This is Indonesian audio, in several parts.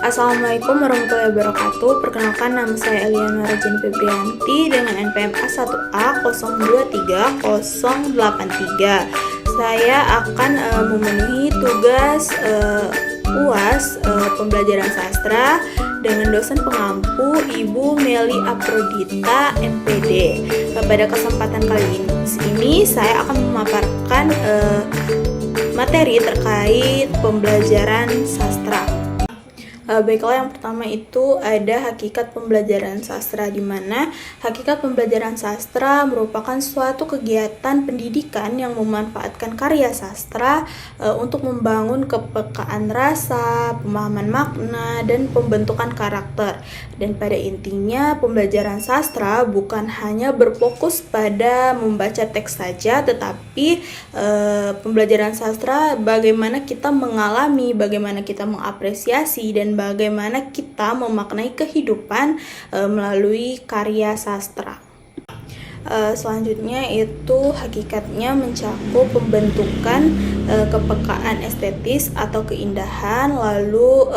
Assalamualaikum warahmatullahi wabarakatuh. Perkenalkan, nama saya Eliana Rajin Febrianti dengan NPM A1A 023083. Saya akan memenuhi tugas UAS pembelajaran sastra dengan dosen pengampu Ibu Meli Aprodita MPD. Pada kesempatan kali ini saya akan memaparkan materi terkait pembelajaran sastra. Baiklah, yang pertama itu ada hakikat pembelajaran sastra, di mana hakikat pembelajaran sastra merupakan suatu kegiatan pendidikan yang memanfaatkan karya sastra untuk membangun kepekaan rasa, pemahaman makna, dan pembentukan karakter. Dan pada intinya pembelajaran sastra bukan hanya berfokus pada membaca teks saja, tetapi pembelajaran sastra bagaimana kita mengalami, bagaimana kita mengapresiasi, dan bagaimana kita memaknai kehidupan melalui karya sastra. Selanjutnya itu hakikatnya mencakup pembentukan kepekaan estetis atau keindahan, lalu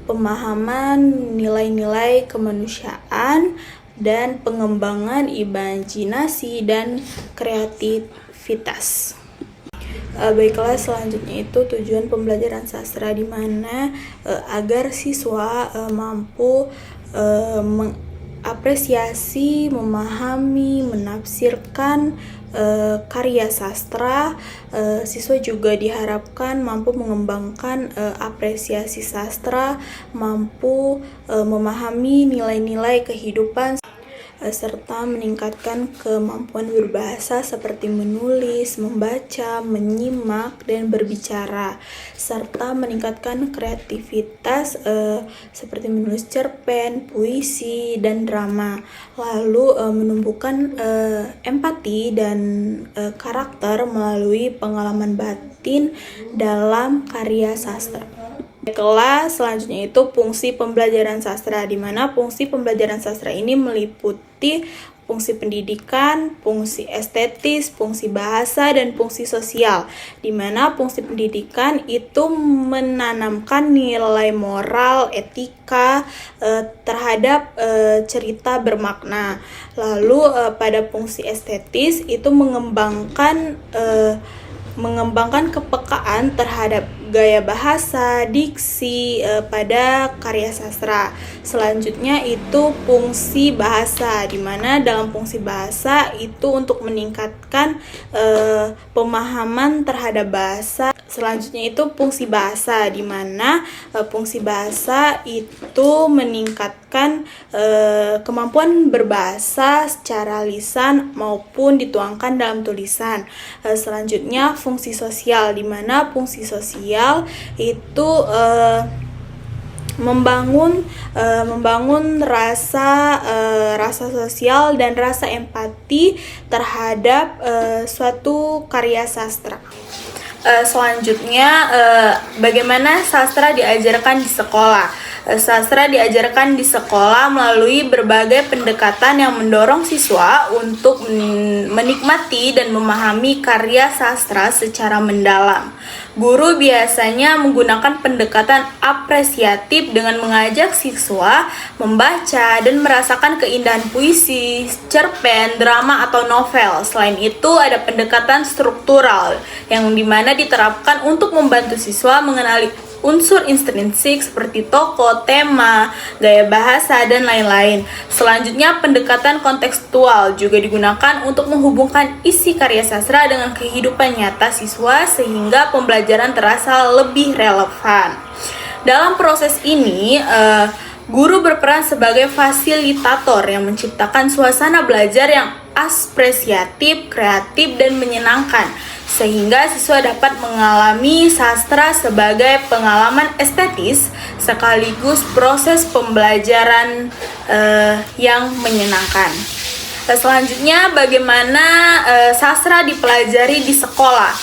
pemahaman nilai-nilai kemanusiaan, dan pengembangan imajinasi dan kreativitas. Baiklah, selanjutnya itu tujuan pembelajaran sastra, di mana agar siswa mampu mengapresiasi, memahami, menafsirkan karya sastra. Siswa juga diharapkan mampu mengembangkan apresiasi sastra, mampu memahami nilai-nilai kehidupan, serta meningkatkan kemampuan berbahasa seperti menulis, membaca, menyimak, dan berbicara, serta meningkatkan kreativitas seperti menulis cerpen, puisi, dan drama, lalu menumbuhkan empati dan karakter melalui pengalaman batin dalam karya sastra. Kelas selanjutnya itu fungsi pembelajaran sastra, di mana fungsi pembelajaran sastra ini meliputi fungsi pendidikan, fungsi estetis, fungsi bahasa, dan fungsi sosial. Di mana fungsi pendidikan itu menanamkan nilai moral, etika terhadap cerita bermakna. Lalu pada fungsi estetis itu mengembangkan kepekaan terhadap gaya bahasa, diksi pada karya sastra. Selanjutnya itu fungsi bahasa, di mana dalam fungsi bahasa itu untuk meningkatkan pemahaman terhadap bahasa. Selanjutnya itu fungsi bahasa, di mana fungsi bahasa itu meningkatkan kemampuan berbahasa secara lisan maupun dituangkan dalam tulisan. Selanjutnya fungsi sosial, di mana fungsi sosial itu membangun rasa sosial dan rasa empati terhadap suatu karya sastra. Selanjutnya bagaimana sastra diajarkan di sekolah. Sastra diajarkan di sekolah melalui berbagai pendekatan yang mendorong siswa untuk menikmati dan memahami karya sastra secara mendalam. Guru biasanya menggunakan pendekatan apresiatif dengan mengajak siswa membaca dan merasakan keindahan puisi, cerpen, drama, atau novel. Selain itu, ada pendekatan struktural yang dimana diterapkan untuk membantu siswa mengenali unsur intrinsik seperti tokoh, tema, gaya bahasa, dan lain-lain. Selanjutnya, pendekatan kontekstual juga digunakan untuk menghubungkan isi karya sastra dengan kehidupan nyata siswa sehingga pembelajaran terasa lebih relevan. Dalam proses ini, guru berperan sebagai fasilitator yang menciptakan suasana belajar yang apresiatif, kreatif, dan menyenangkan, sehingga siswa dapat mengalami sastra sebagai pengalaman estetis sekaligus proses pembelajaran yang menyenangkan. Selanjutnya, bagaimana sastra dipelajari di sekolah.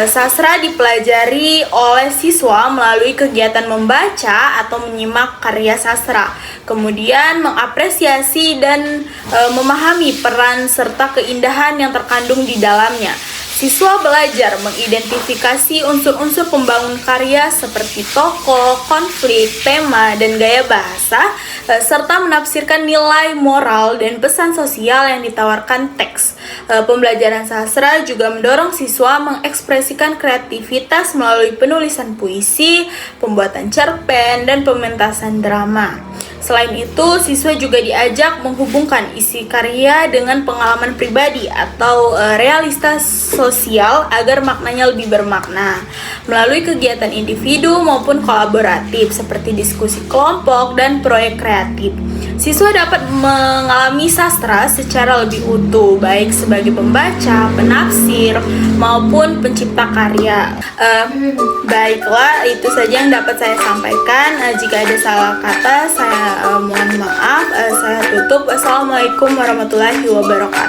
Sastra dipelajari oleh siswa melalui kegiatan membaca atau menyimak karya sastra, kemudian mengapresiasi dan memahami peran serta keindahan yang terkandung di dalamnya. Siswa belajar mengidentifikasi unsur-unsur pembangun karya seperti tokoh, konflik, tema, dan gaya bahasa, serta menafsirkan nilai moral dan pesan sosial yang ditawarkan teks. Pembelajaran sastra juga mendorong siswa mengekspresikan kreativitas melalui penulisan puisi, pembuatan cerpen, dan pementasan drama. Selain itu, siswa juga diajak menghubungkan isi karya dengan pengalaman pribadi atau realitas sosial agar maknanya lebih bermakna. Melalui kegiatan individu maupun kolaboratif seperti diskusi kelompok dan proyek kreatif, siswa dapat mengalami sastra secara lebih utuh, baik sebagai pembaca, penafsir, maupun pencipta karya. Baiklah, itu saja yang dapat saya sampaikan. Jika ada salah kata, saya mohon maaf. Saya tutup. Assalamualaikum warahmatullahi wabarakatuh.